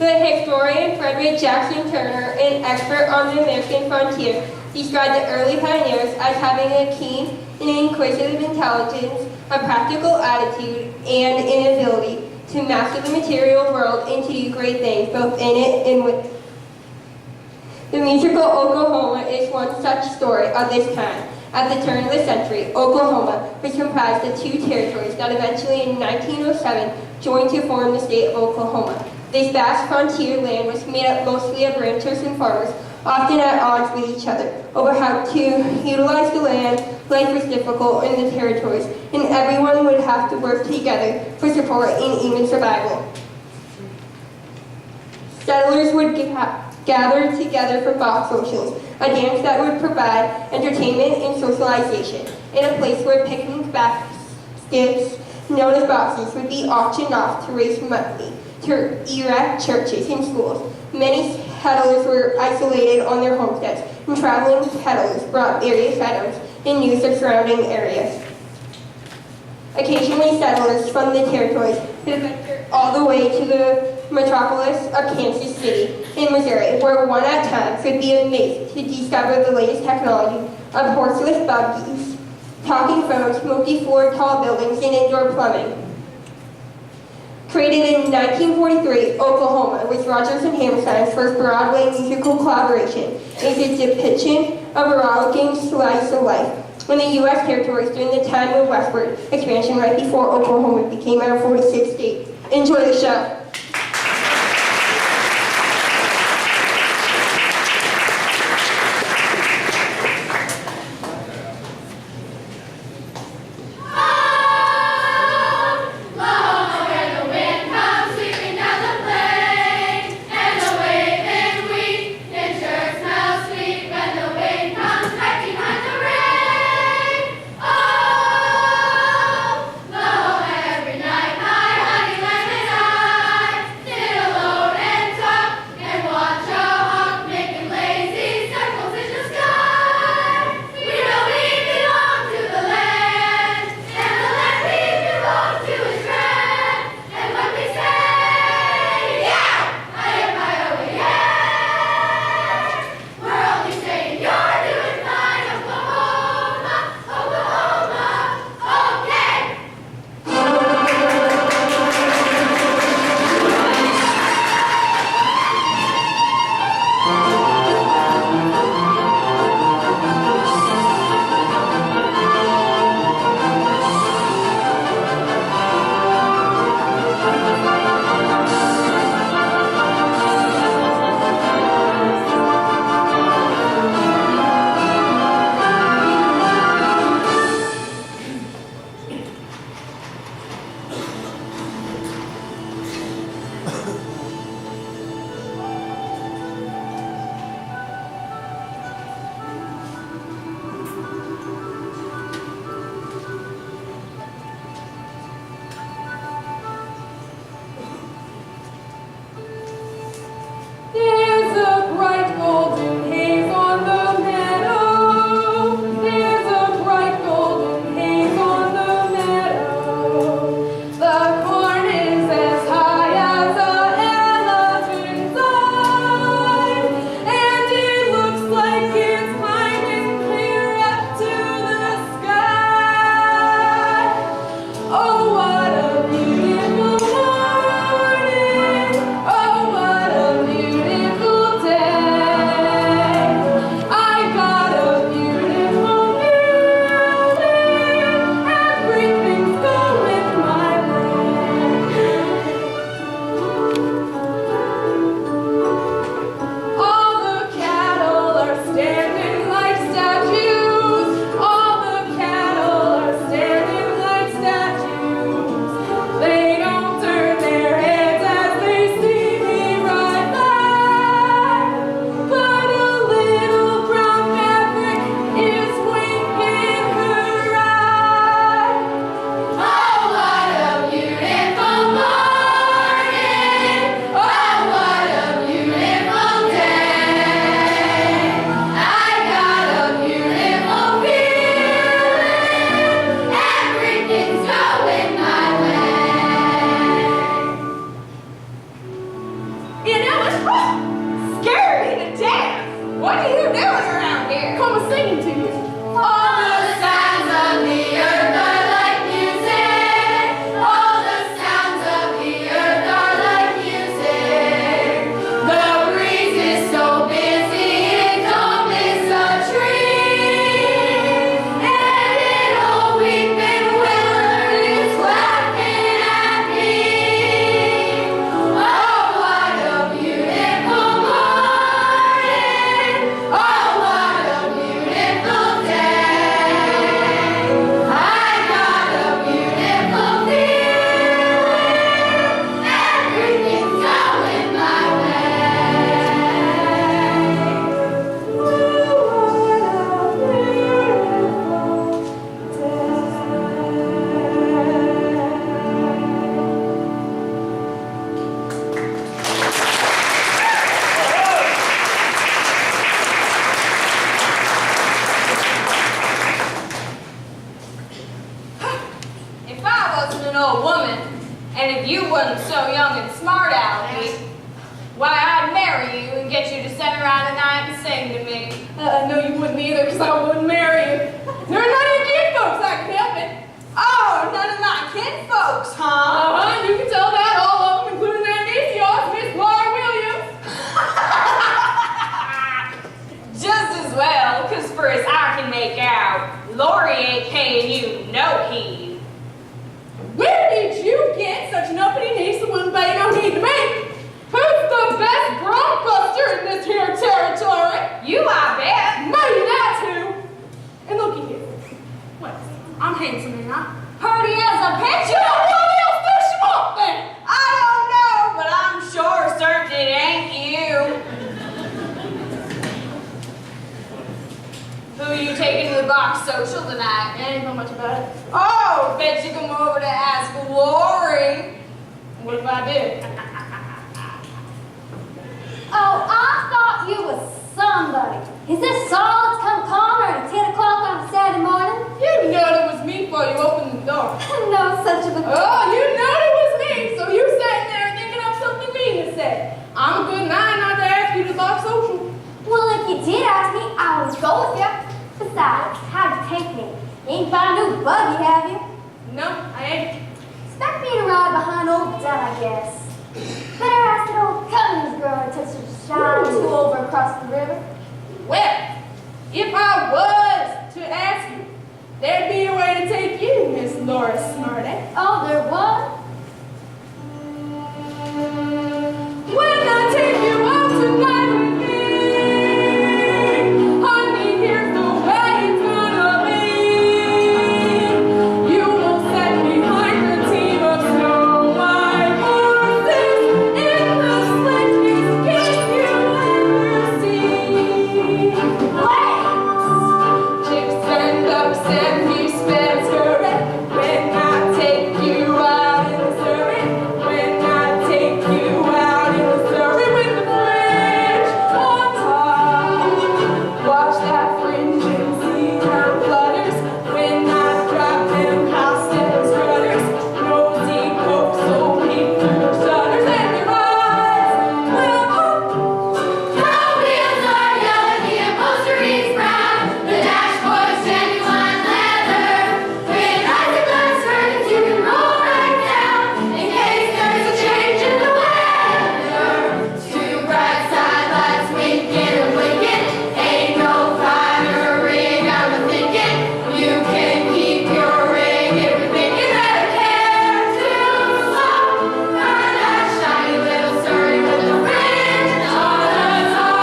The historian Frederick Jackson Turner, an expert on the American frontier, described the early pioneers as having a keen and inquisitive intelligence, a practical attitude, and an ability to master the material world and to do great things, both in it and with it. The musical Oklahoma is one such story of this kind. At the turn of the century, Oklahoma was comprised of two territories that eventually in 1907 joined to form the state of Oklahoma. This vast frontier land was made up mostly of ranchers and farmers, often at odds with each other over how to utilize the land. Life was difficult in the territories, and everyone would have to work together for support and even survival. Settlers would gather together for box socials, a dance that would provide entertainment and socialization, in a place where picnic baskets, known as boxes, would be auctioned off to raise money to erect churches and schools. Many settlers were isolated on their homesteads, and traveling peddlers brought various items and news of surrounding areas. Occasionally, settlers from the territories would venture all the way to the metropolis of Kansas City in Missouri, where one at a time could be amazed to discover the latest technology of horseless buggies, talking phones, multi-floored tall buildings, and indoor plumbing. Created in 1943, Oklahoma was Rodgers and Hammerstein's first Broadway musical collaboration. It is a depiction of a rollicking slice of life in the U.S. territories during the time of westward expansion right before Oklahoma became our 46th state. Enjoy the show. Scared me to death. What are you doing around here? Come and singing to you. All the sounds of the earth are like music. All the sounds of the earth are like music. The breeze is so busy it don't miss a tree. And an old weeping willow is laughing at me. Oh, what a beautiful morning. Oh, what a beautiful day. I got a beautiful feeling. Everything's going my way. Oh, what a If I wasn't an old woman, and if you wasn't so young and smart, Allie, why, I'd marry you and get you to sit around at night and sing to me. No, you wouldn't either, because I wouldn't marry you. There are none of your kid folks I can help it. Oh, none of my kinfolks, huh? You can tell that, all of them, including that niece of yours, Miss Laura Williams. Just as well, because for as I can make out, Lori ain't paying you no heed. Where did you get such an uppity niece that wouldn't pay no heed to me? Who's the best bronc buster in this here territory? You, I bet. Maybe that's who. And looky here. What? I'm handsome, ain't I? Pretty as a picture. What else does she want then? I don't know, but I'm sure certain it ain't you. Who are you taking to the box social tonight? I ain't know much about it. Oh, bet you come over to ask Lori. What if I did? Oh, I thought you was somebody. Is this solids come calmer at 10 o'clock on a Saturday morning? You know it was me before you opened the door. No such of a... Oh, you know it was me, so you sat there thinking of something mean to say. I'm a good nine not to ask you to box social. Well, if you did ask me, I would go with you. Besides, how'd you take me? You ain't found a new buggy, have you? No, I ain't. Expect me to ride behind old Dad, I guess. Better ask that old Cummings girl to touch her shine two over across the river. Well, if I was to ask you, there'd be a way to take you, Miss Laura Smarty. Oh, there was? When I take you out tonight with me, honey, here's the way it's gonna be. You will sit behind the team of snow white horses in the slickest game you ever see. Chicks and ducks and you Spencer, when I take you out in the Surrey, when I take you out in the Surrey with the bridge on top. Watch that fringe and see how it flutters when I drop them house step strutters. Nosy pokes so peek through the shutters and your eyes will pop. Cow wheels are yellow, the upholstery's brown, the dashboard's genuine leather. With icy glass curtains you can roll right down in case there's a change in the weather. Two bright sidelights winking and blinking, ain't no finer rig I'm thinking. You can keep your rig if you're thinking that I care too long for that shiny little Surrey with the fringe on the top.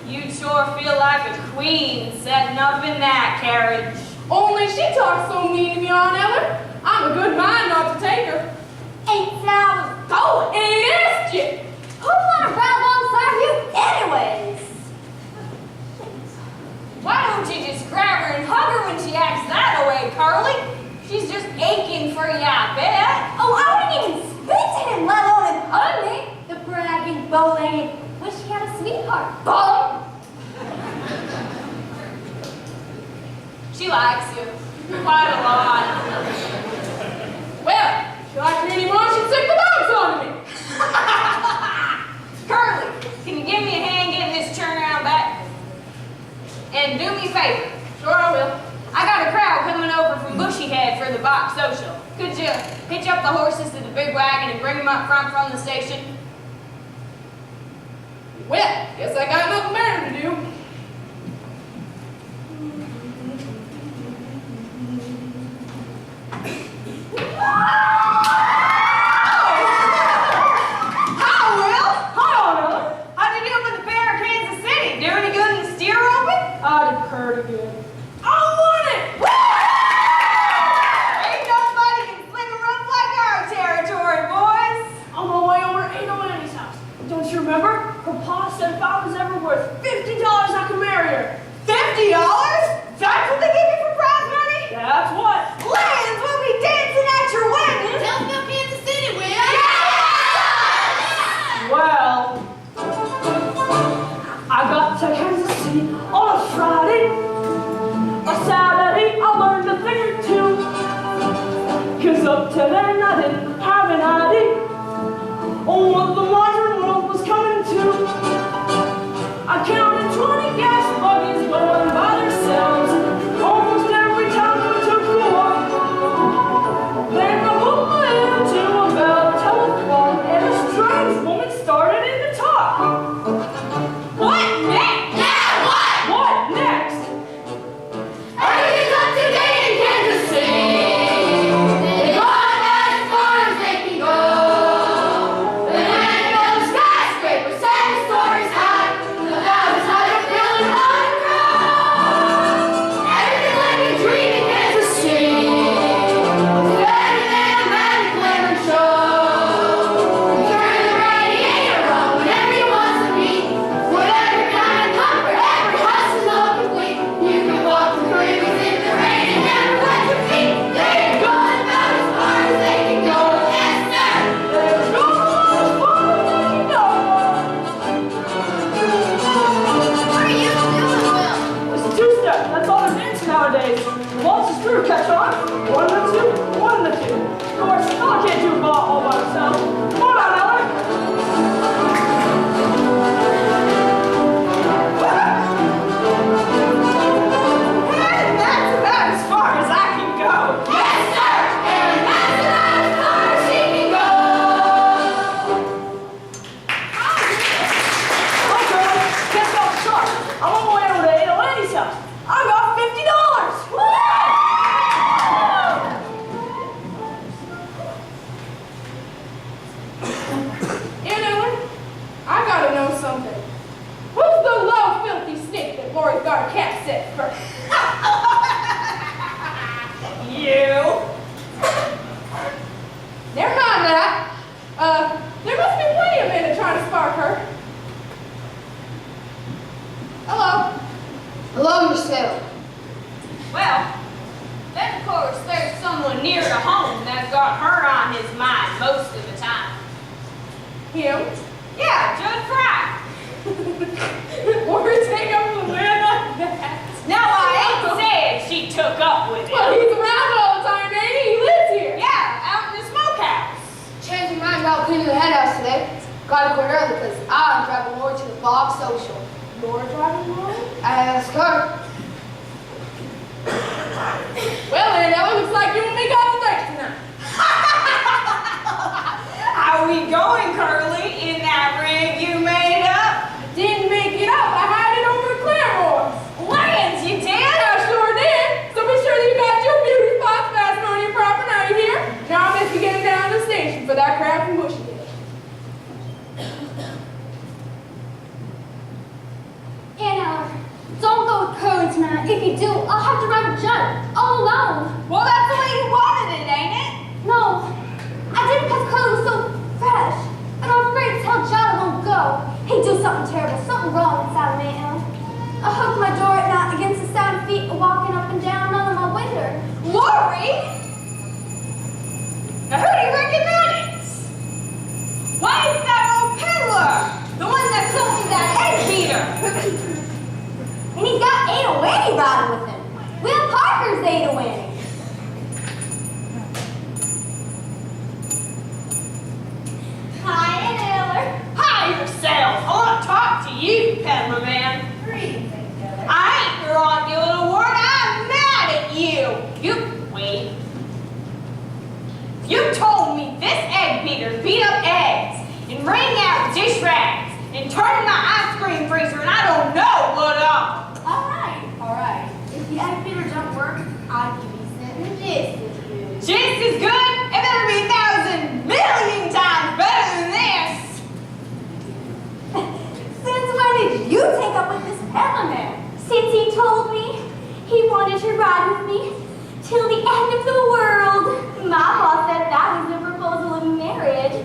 You'd sure feel like a queen setting up in that carriage. Only she talks so mean to me, Aunt Ellen. I'm a good mind not to take her. Ain't that I was going? And asked you. Who wanna ride alongside you anyways? Why don't you just grab her and hug her when she acts that way, Carly? She's just aching for you, I bet. Oh, I wouldn't even speak to him, let alone him hug me. The bragging, bow-legged, wish he had a sweetheart. Boy! She likes you. Quite a lot. Well, if you like me anymore, she'd stick the dogs on me. Curly, can you give me a hand getting this churn around back? And do me a favor. Sure I will. I got a crowd coming over from Bushy Head for the box social. Could you hitch up the horses to the big wagon and bring them up front from the station? Well, guess I got nothing better to do. Pretty good. I want it! Ain't nobody can sling a rope like our territory, boys. On my way over to Ada Lanny's house. Don't you remember? Her pa said if I was ever worth $50, I could marry her. $50? That's what they give you for prize money? That's what. Lands will be dancing at your wedding. Tell them about Kansas City, will ya? Yes! Well, I got to Kansas City on a Friday. A Saturday, I learned a thing or two. 'Cause up to then, I didn't have an idea on what the modern world was coming to. I counted 20 gas buggies going by themselves almost every time we took a walk. Then I hooked my ear to a bell telephone, and a strange woman started in to talk. What next? Yeah, what? What next? Everything's up to date in Kansas City. They go as far as they can go. The land built skyscrapers, 7 stories high. The valleys high up building underground. Everything like a dream in Kansas City. It's better than a magic lantern show. Turn the radiator on whenever you want to meet. Whatever kind of comfort, every house is all complete. You can walk the Caribbean in the rain and never wet your feet. They're going about as far as they can go. Yes, sir. They're going as far as they can go. What are you doing, Will? It's a two-step. That's all they're dancing nowadays. The waltz is through. Catch on. 1 and 2, 1 and 2. Of course, Ella can't do it all by herself. Come on out, Ella. And that's about as far as I can go. Yes, sir. And that's about as far as she can go. Okay, guess what? Sharp. I'm on my way over to Ada Lanny's house. I got $50. Aunt Ellen, I gotta know something. Who's the low, filthy snake that Lori's got a cat set for? You. Never mind that. There must be plenty of men that try to spark her. Hello. Hello yourself. Well, then of course there's someone near to home that's got her on his mind most of the time. Him? Yeah, Judge Fry. Lori take up with a man like that. Now I ain't saying she took up with him. Well, he's around all the time, ain't he? He lives here. Yeah, out in the smokehouse. Changed your mind about cleaning the hen house today. Gotta quit early because I'm driving Lori to the Bob Social. You're driving Lori? Ask her. Well, then, it looks like you and me got the date tonight. How we going, Curly, in that rig you made up? Didn't make it up. I had it over at Claremore's. Lands, you did? I sure did. So be sure that you got your beauty spots fastened on your proper now, you hear? Now I miss you getting down to the station for that crowd from Bushy Head. Aunt Ellen, don't go with Curly tonight. If you do, I'll have to ride with Judd all alone. Well, that's the way you wanted it, ain't it? No, I did because Curly was so fresh. And I'm afraid to tell Judd I won't go. He'd do something terrible, something wrong inside of me, Aunt Ellen. I hooked my door at night against the sound of feet walking up and down under my window. Lori? Now who do you reckon that is? Why, it's that old peddler! The one that sold me that head beater! And he's got Ada Lanny riding with him. Will Parker's Ada winning. Hi, Taylor. Hi yourself. I want to talk to you, peddler man. Greetings, Taylor. I ain't your on you little word. I'm mad at you. You wait. You told me this egg beater beat up eggs and wring out dish rags and turned my ice cream freezer and I don't know what else. All right. If the egg beater don't work, I'll give you something just as good. Just as good? It better be 1,000,000,000 times better than this. Since when did you take up with this peddler man? Since he told me he wanted to ride with me till the end of the world. Mama said that was the proposal of marriage.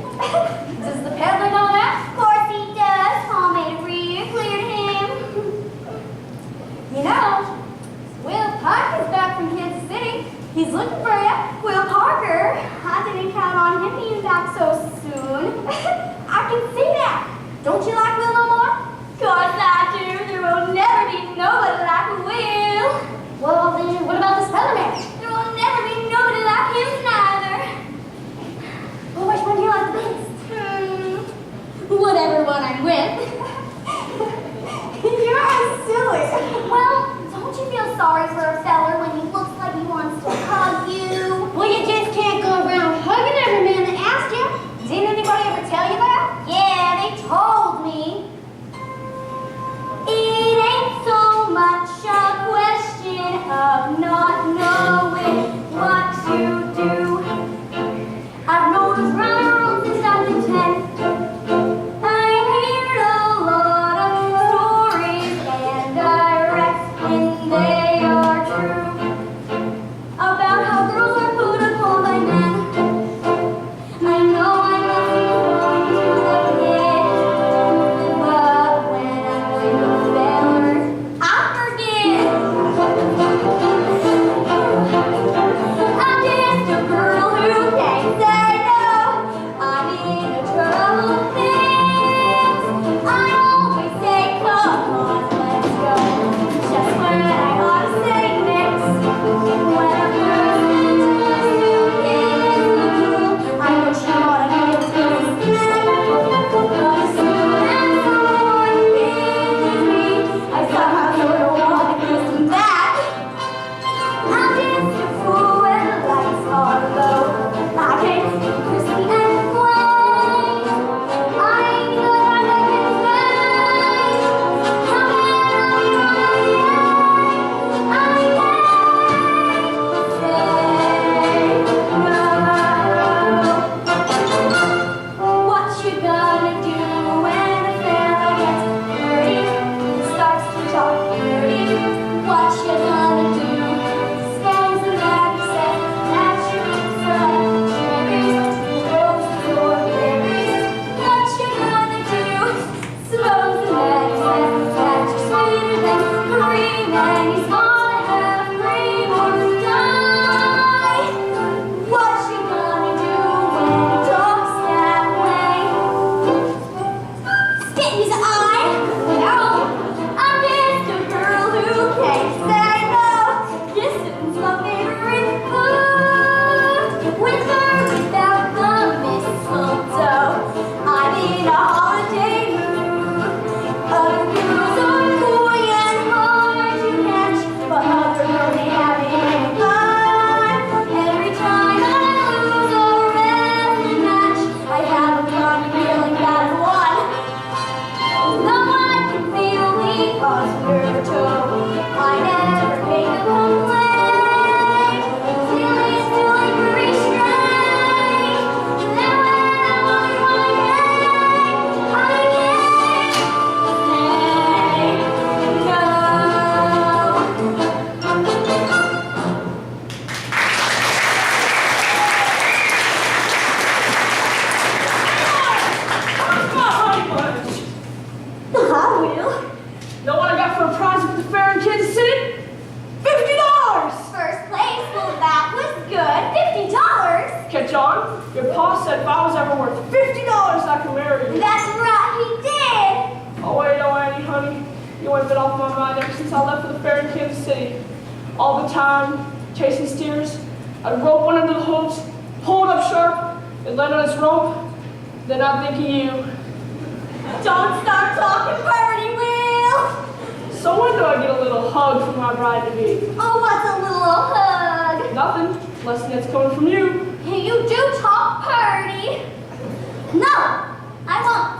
Does the peddler know that? Of course he does. Paul made it real clear to him. You know, Will Parker's back from Kansas City. He's looking for you. Will Parker. I didn't count on him being back so soon. I can see that. Don't you like Will no more? Course I do. There will never be nobody like Will. Well, then what about this peddler man? There will never be nobody like him neither. Well, which one do you like the best? Whatever one I'm with. You're silly. Well, don't you feel sorry for a feller when he looks like he wants to hug you? Well, you just can't go around hugging every man that asks you. Didn't anybody ever tell you that? Yeah, they told me. It ain't so much a question of not knowing what to do. I've noticed right around since I was 10. I heard a lot of stories and I reckon they are true about how girls are put upon by men. I know I must be going to the pit, but when I'm with the fellers, I forget. I'm just a girl who can't say no. I'm in a trouble fix. I always say, come on, let's go. Just when I ought to say next. When I'm first into I know you ought to give this. But as soon as someone kisses me, I somehow sort of want to kiss them back. I'm just a fool when the lights are low. I can't see crispy and white. I ain't good at making mistakes. No matter what I can't say no. What you gonna do when a fella gets dirty and starts to talk dirty? What you gonna do? Suppose the man said that you select cherries, roses or berries. What you gonna do? Suppose the man said that you're sweeter than cream and he's gonna have cream or die. What you gonna do when he talks that way? Spit in his eye? No, I'm just a girl who can't say no. Kissing's my favorite food. With or without the mistletoe, I'm in a holiday mood. Other girls are coy and hard to catch, but other girls they having fun. Every time I lose a wrestling match, I have a funny feeling that I've won. Though I can feel the undertow, I never make a complaint. Silly, silly, very strange. Then when I'm on my way, I can't say no. Where's my honey bunch? I will. Know what I got for a prize at the fair in Kansas City? $50! First place, well that was good. $50. Catch on? Your pa said if I was ever worth $50, I could marry you. That's right, he did. Oh, wait, oh, Annie, honey. You ain't been off my mind ever since I left for the fair in Kansas City. all the time, chasing steers. I'd rope one into the hooves, pull it up sharp, and land on its rope. Then I'd think of you. Don't start talking, Birdie Will! So when do I get a little hug from my bride-to-be? Oh, what's a little hug? Nothing, unless that's coming from you. You do talk pretty. No, I won't.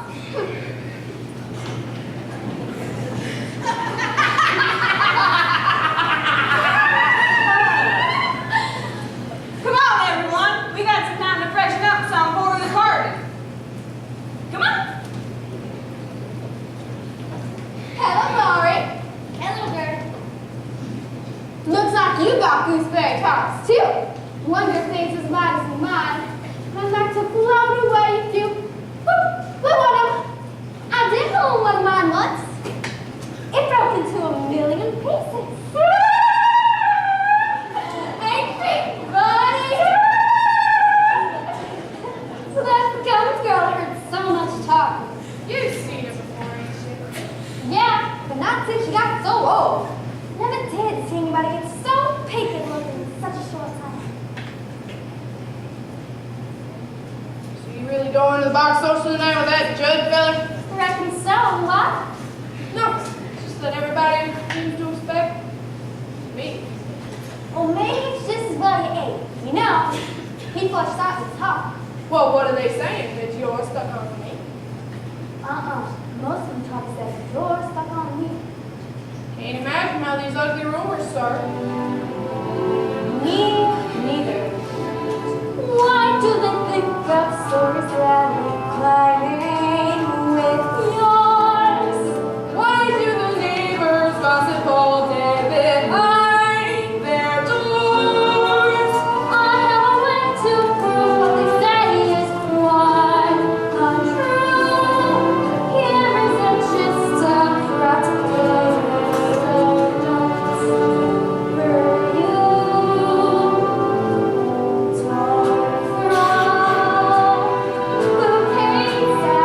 Come on, everyone. We got some time to freshen up so I'm bored of the party. Come on. Hello, Lori. Hello, Gert. Looks like you got gooseberry cards, too. Wonder if things as bad as mine. I'd like to float away with you. Whoop, with one of I did hold one of mine once. It broke into a million pieces. Ain't big, buddy. So that's the Cummins girl I heard so much talk. You've seen it before, ain't you? Yeah, but not since she got so old. Never did see anybody get so peaked looking in such a short time. So you really going to the box social tonight with that Judd fella? Reckon so, what? No, just that everybody seems to expect me. Well, maybe it's just as well you ate. You know, he flushed out his talk. Well, what are they saying? That you're stuck on me? Most of them talk says you're stuck on me. Can't imagine how these ugly rumors start. Me neither. Why do they think that stories that we're climbing with yours? Why do the neighbors gossip all day behind their doors? I have a way to prove what they say is quite untrue. Here is a gist of practical notes for you. Torn from bouquets and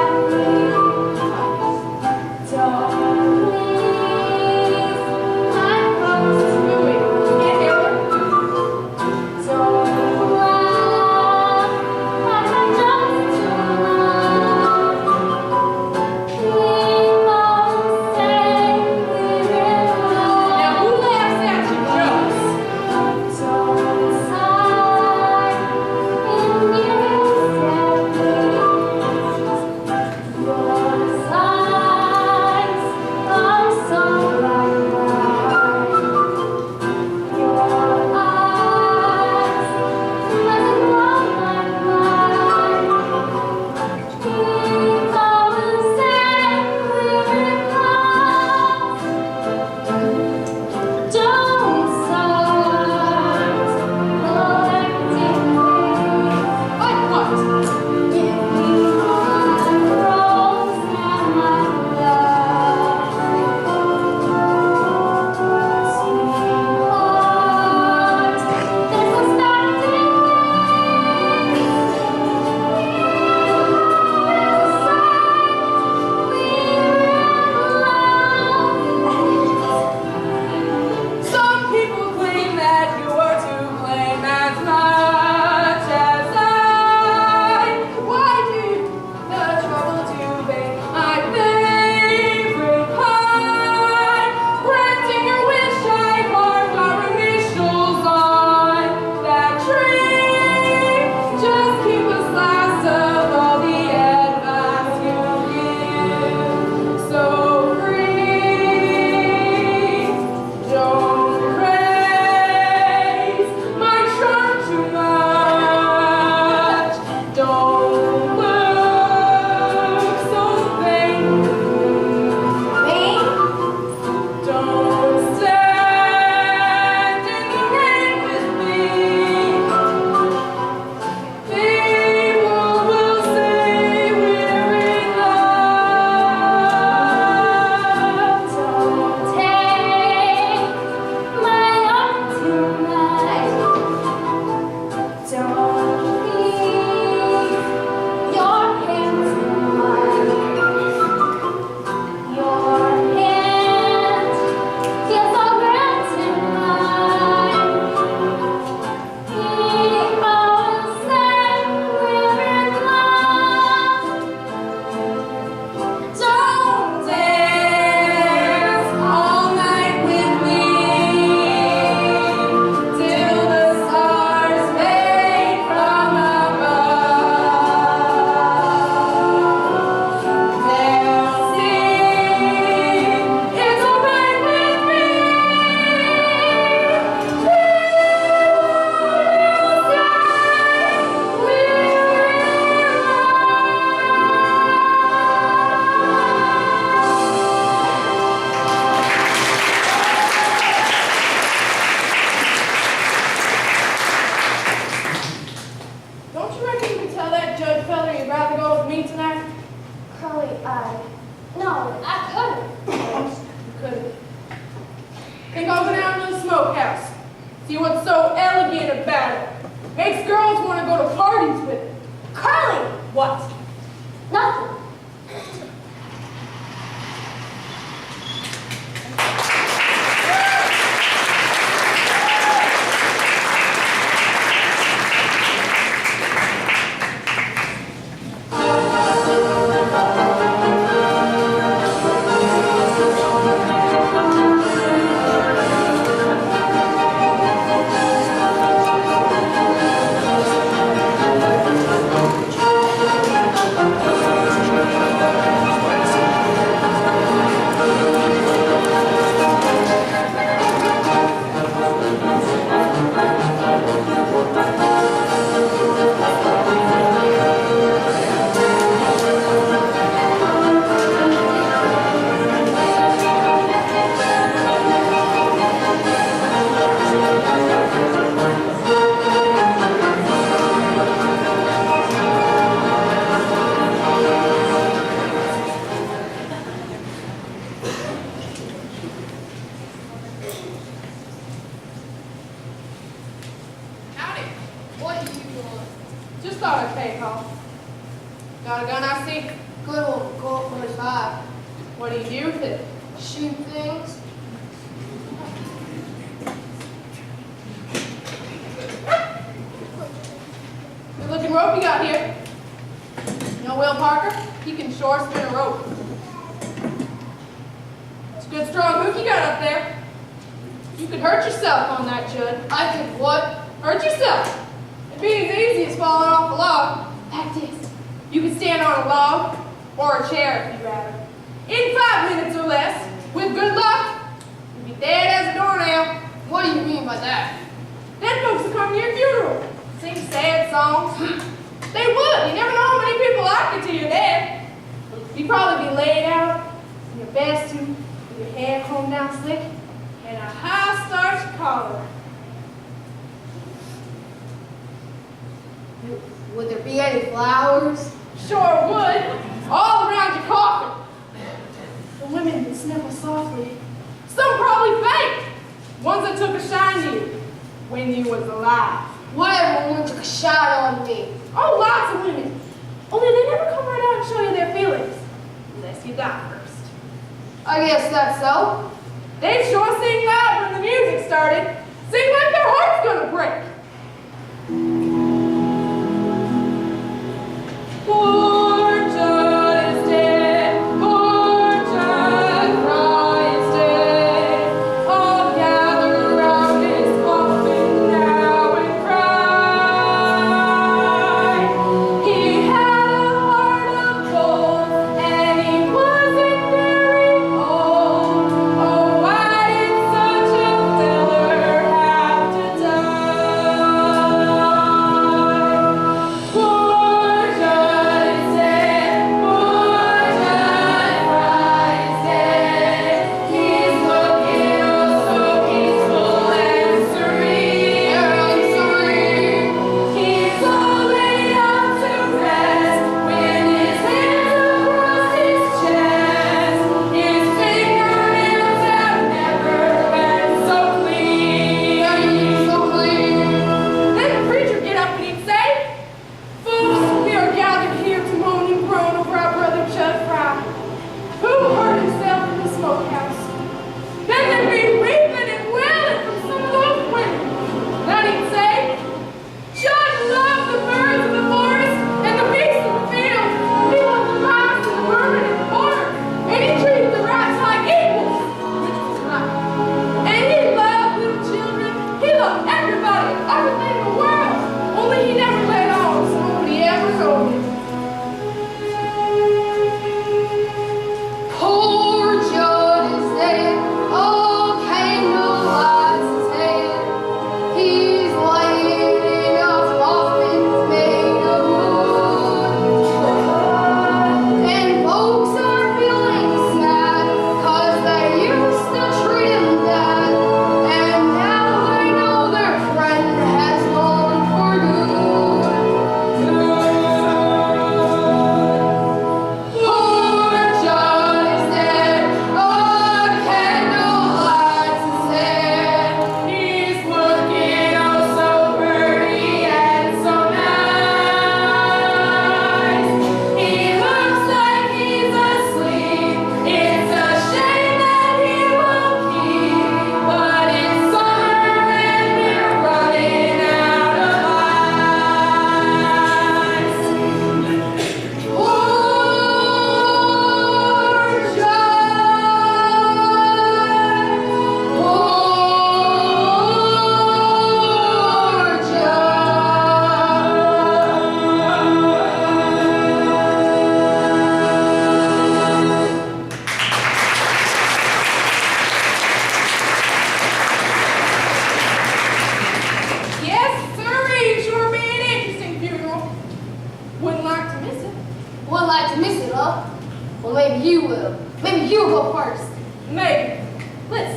smokehouse. See what's so elegant about it? Makes girls want to go to parties with it. Curly! What? Nothing. Howdy. What do you want? Just thought I'd pay a call. Got a gun, I see? Good one, Colt 45. What do you do with it? Shoot things. Good looking rope you got here. You know Will Parker? He can sure spin a rope. It's a good strong hook you got up there. You could hurt yourself on that, Judd. I could what? Hurt yourself. It'd be as easy as falling off a log. Fact is, You could stand on a log or a chair if you'd rather. In 5 minutes or less, with good luck, you'd be dead as a doornail. What do you mean by that? Dead folks would come to your funeral, sing sad songs. They would. You never know how many people like you till you're dead. You'd probably be laid out in your best suit with your hair combed down slick and a high starched collar. Would there be any flowers? Sure would. All around your coffin. The women would sniffle softly. Some probably fake. Ones that took a shine to you when you was alive. Whatever woman took a shot on me. Oh, lots of women. Only they never come right out and show you their feelings. Unless you die first. I guess that's so. They sure sing loud when the music started. Sing like their heart's gonna break. Poor Judd is dead. Poor Judd Fry is dead. All gather around his coffin now and cry. He had a heart of gold, and he wasn't very old. Oh, why did such a feller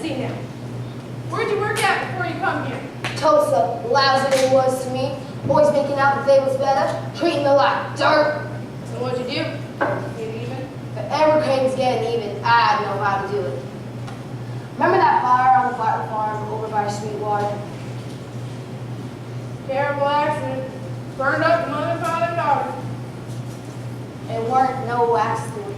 see now. Where'd you work at before you come here? Tulsa, lousy they was to me. Boys making out that they was better, treating me like dirt. So what'd you do? Get even? If it ever came to getting even, I'd know how to do it. Remember that fire on the Barton farm over by Sweetwater? Terrible accident. Burned up the mother, father, and daughter. It weren't no accident.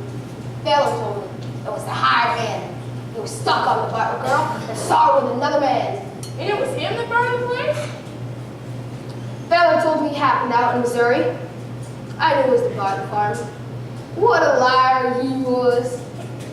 Fella told me it was the hired man. He was stuck on the Barton girl and saw her with another man. And it was him that burned the place? Fella told me it happened out in Missouri. I knew it was the Barton farm. What a liar he was.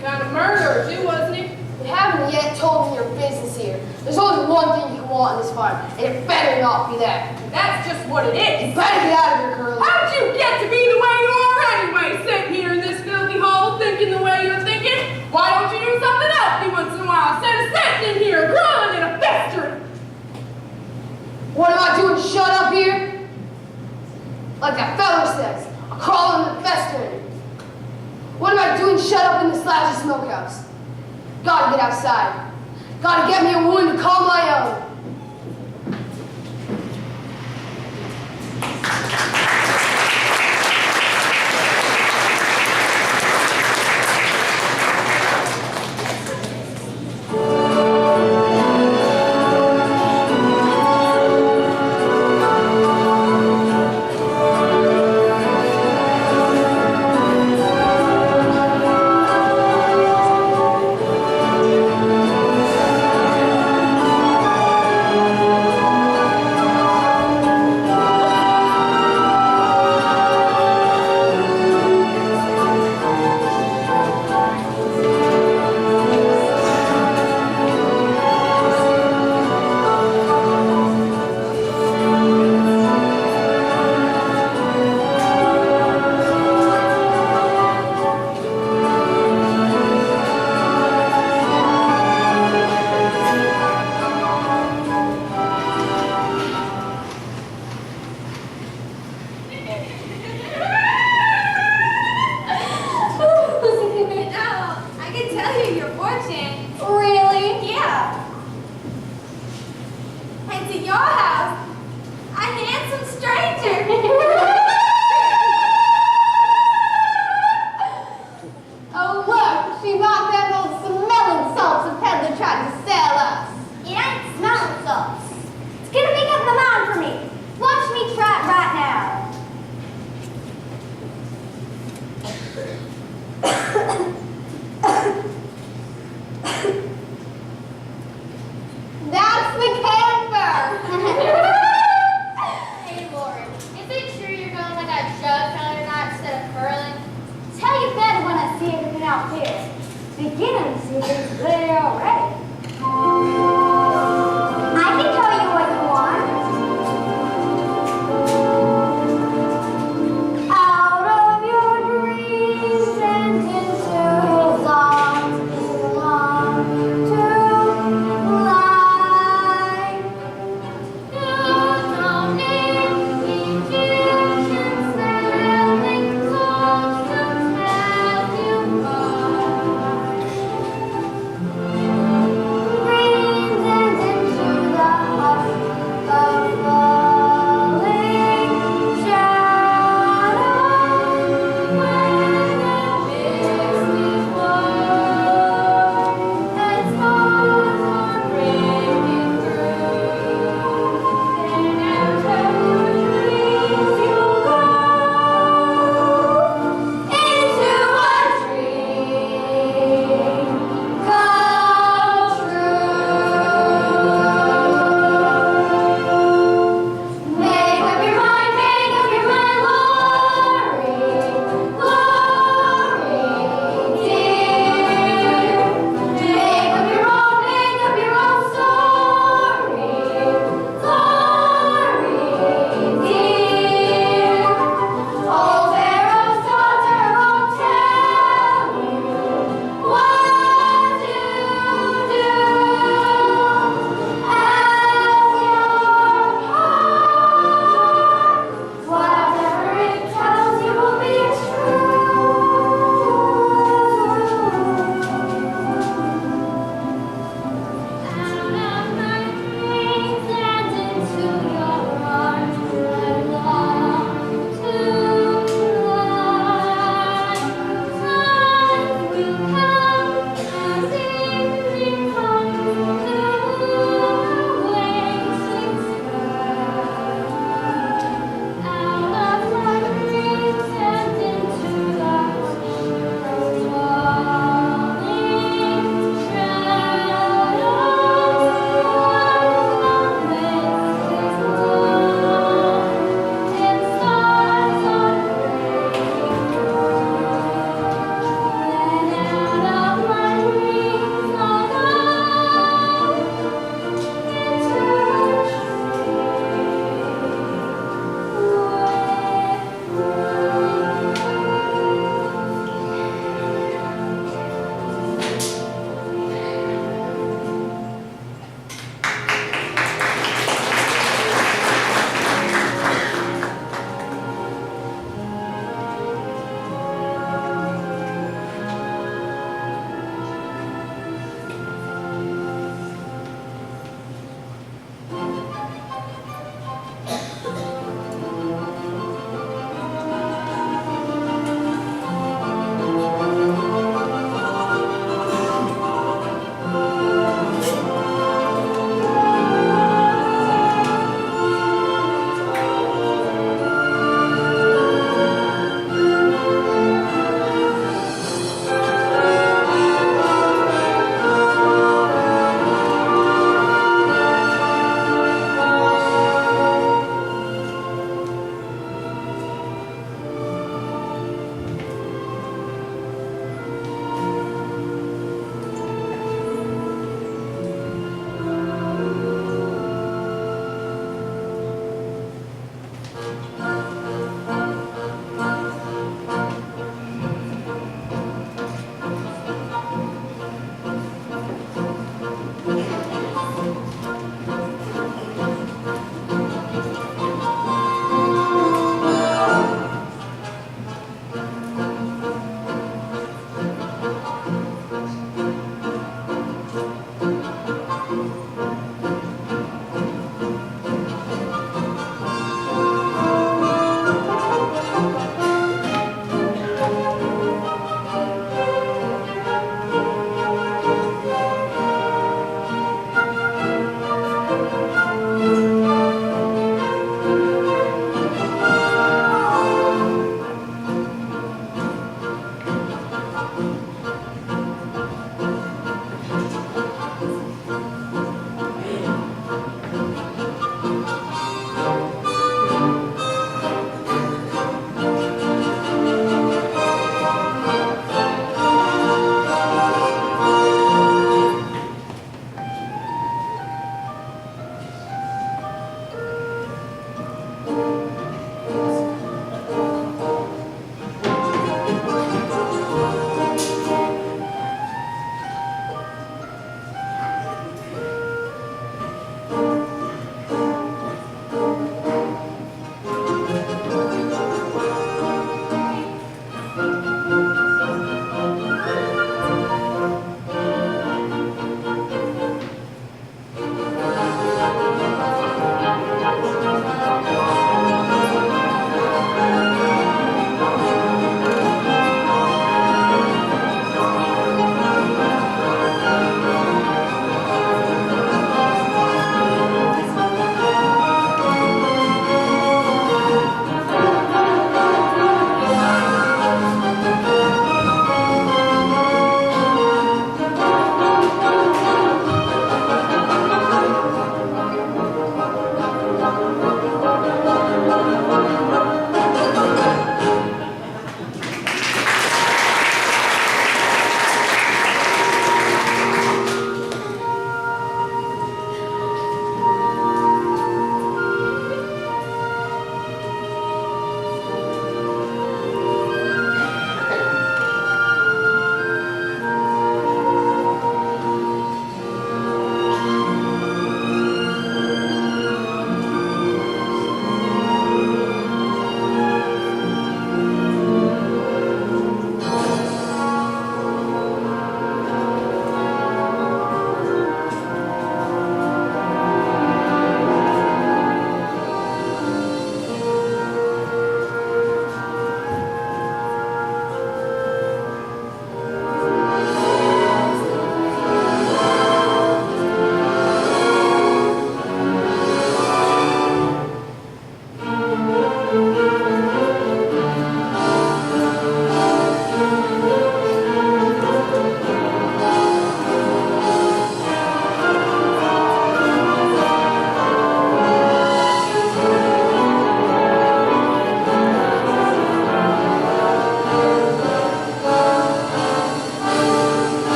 Kind of murderer, too, wasn't he? You haven't yet told me your business here. There's only one thing you can want on this farm, and it better not be that. That's just what it You is. better get out of here, Curly. How'd you get to be the way you are anyway, sitting here in this filthy hole thinking the way you're thinking? Why don't you do something healthy once in a while instead of sitting in here growling and a festering? What am I doing? Shut up here? Like that fella says, I'm crawling and festering. What am I doing? Shut up in this lousy smokehouse. Gotta get outside. Gotta get me a woman to call my own.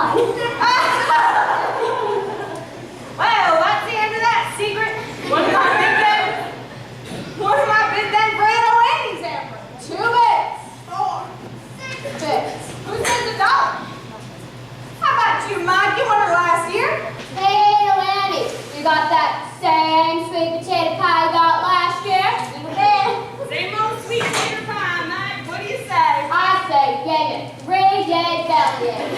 mine. Well, that's the end of that secret. What's my bid then? What's my bid then for little Andy's hamper? 2 bits. 4. 6 bits. Who says $1? How about you, Mike? You won her last year. Hey, little Andy, you got that same sweet potato pie you got last year? Same old sweet potato pie, Mike. What do you say? I say, gang it. Ray, yay, belly, yay.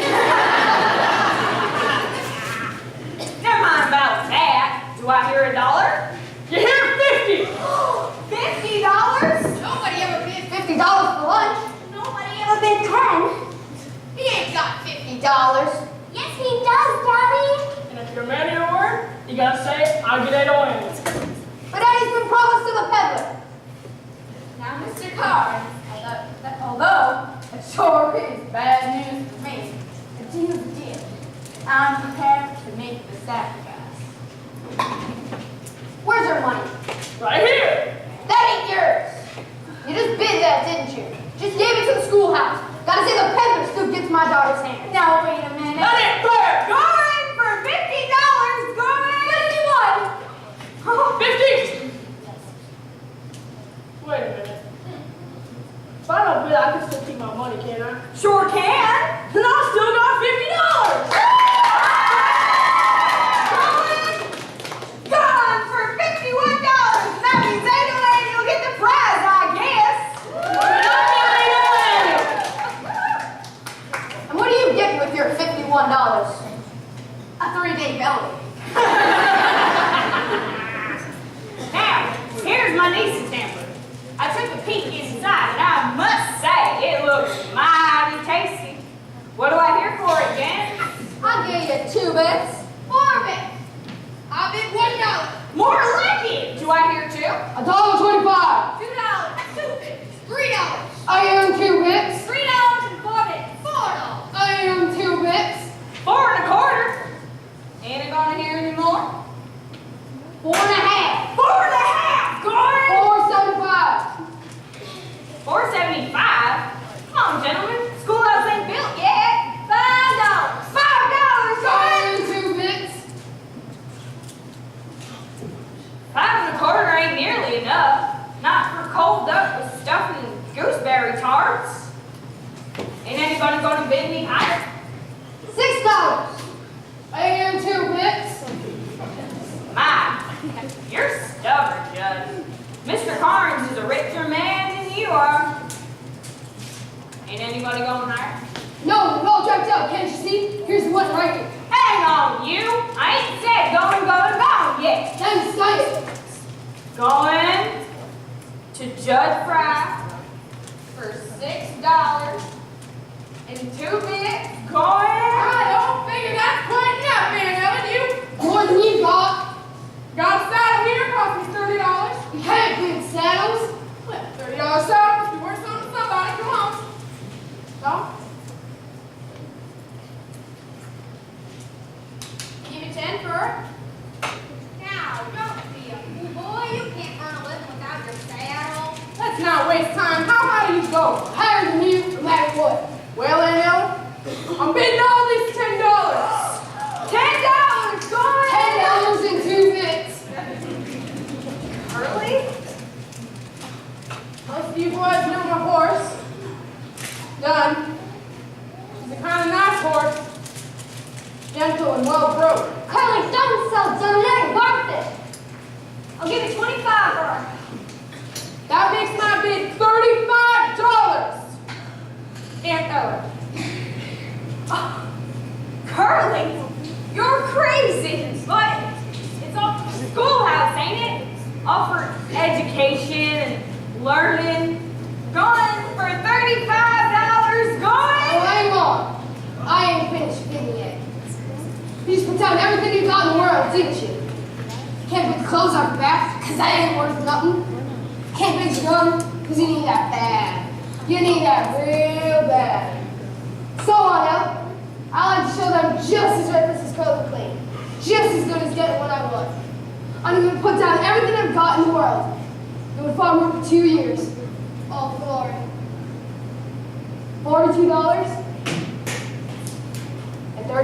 Never mind about that. Do I hear $1? You hear 50? $50? Nobody ever bid $50 for lunch. Nobody Ever bid 10? He ain't got $50. Yes, he does, Daddy. And if you're a man of your word, you gotta say, I'll get 8 away. But Daddy's been promised to the peddler. Now, Mr. Carr, although it sure is bad news for me, the deal's a deal. I'm prepared to make the sacrifice. Where's your money? Right here! That ain't yours. You just bid that, didn't you? Just gave it to the schoolhouse. Gotta say the peddler still gets my daughter's hand. Now, wait a minute. That ain't fair! Going for $50, going! 50! Wait a minute. If I don't bid, I can still keep my money, can't I? Sure can. Then I still got $50! Gone for $51. That means Adelaide, you'll get the prize, I guess. And what do you get with your $51? A 3-day belly. Now, here's my niece's hamper. I took a peek inside, and I must say, it looks mighty tasty. What do I hear for it, Jan? I'll give you 2 bits. 4 bits. I bid $1. More like it. Do I hear 2? $1.25. $2. 2 bits. $3. I am 2 bits. $3 and 4 bits. $4. I am 2 bits. 4 1/4. Ain't it gonna hear any more? 4 and a half. 4 1/2. Going. 4.75. 4.75. Come on, gentlemen. Schoolhouse ain't built yet. $5. $5. I Going. am 2 bits. 5 1/4 ain't nearly enough. Not for cold duck with stuffing and gooseberry tarts. Ain't anybody gonna bid me higher? $6. I am 2 bits. My, you're stubborn, Judge. Mr. Carnes is a richer man than you are. Ain't anybody going higher? No, we're all checked out, can't you see? Here's the one right here. Hang on, you. I ain't said going yet. Then slice. Going to Judge Fry for $6 and 2 bits. Going. I don't figure that's quite enough, man, Ellen. You More than you got. got a saddle here, cost me $30. You can't bid saddles. Well, $30 saddle must be worth something to somebody. Come on. So, Give you 10 for it. Now, don't be a fool, boy. You can't earn a living without your saddle. let's not waste time. How high do you go? Higher than you, no matter what. Well, then, Ellen, I'm bidding all these $10. $10. Going. $10 and 2 bits. Curly. Most of you boys know my horse. Done. She's a kind of nice horse. Gentle and well broke. Curly, don't sell done. It ain't worth it. I'll give you 25 for her. That makes my bid $35. Aunt Ellen. Oh, Curly, you're crazy. But it's all for the schoolhouse, ain't it? All for education and learning. Going for $35. Oh, Going. hang on. I ain't finished bidding yet. You just put down everything you got in the world, didn't you? Can't put clothes on your back, because that ain't worth nothing. Can't bid your gun, because you need that bad. You need that real bad. So on out. I like to show them just as reckless as Curly claimed. Just as good as getting what I want. I'm going to put down everything I've got in the world. It would farm work for 2 years. All for $42 and 30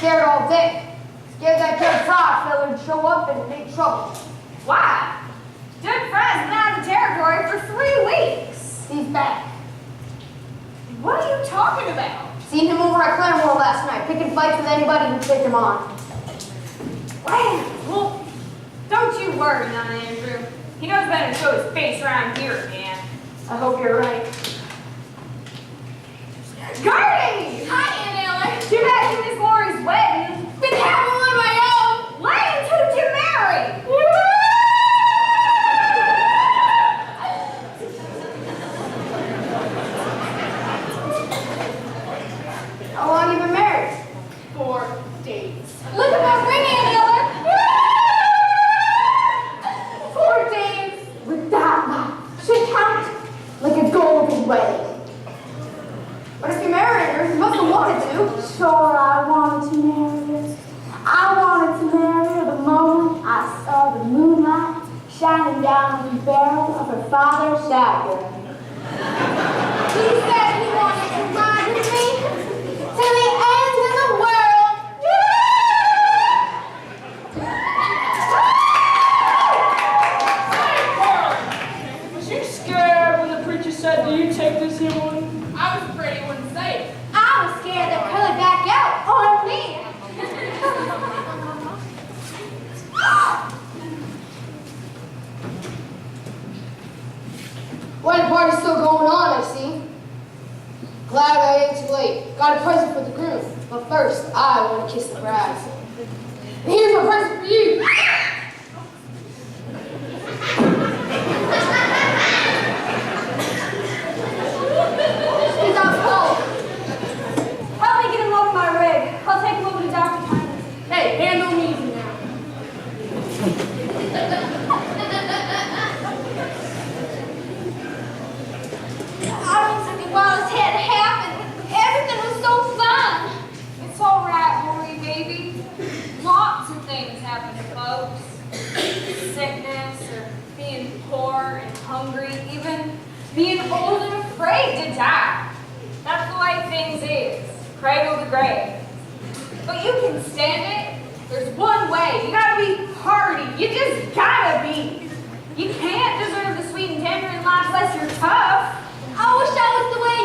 scared all day. Scared that Judge Todd fella would show up and make trouble. Why? Judge Fry's been out of the territory for 3 weeks. He's back. What are you talking about? Seen him over at Claremore last night, picking fights with anybody who'd take him on. Well, don't you worry, none, Andrew. He knows better to show his face around here again. I hope you're right. Gertie! Hi, Aunt Ellen. Too bad you missed Lori's wedding. Been having one of my own. Lance, who'd you marry? How long you been married? 4 days. Look at my ring, Aunt Ellen. 4 days with that much. Should count like a golden wedding. But if you married her, you must have wanted to. Sure, I wanted to marry her. I wanted to marry her the moment I saw the moonlight shining down the barrel of her father's shotgun. He said he wanted to ride with me till the end of the world. Was you scared when the preacher said, "Do you take this here one?" I was afraid he wouldn't say it. I was scared that Curly back out on me. Wedding party's still going on, I see. Glad I ain't too late. Got a present for the groom, but first I want to kiss the bride. And here's my present for you. He's out cold. Help me get him over my rig. I'll take him over to Dr. Tyler's. Hey, handle me easy now. I don't think while this had happened, everything was so fun. It's all right, Lori, baby. Lots of things happen to folks. Sickness, or being poor and hungry, even being old and afraid to die. That's the way things is, cradle to grave. But you can stand it. There's one way. You gotta be hardy. You just gotta be. You can't deserve the sweet and tender in life unless you're tough. I wish that was the way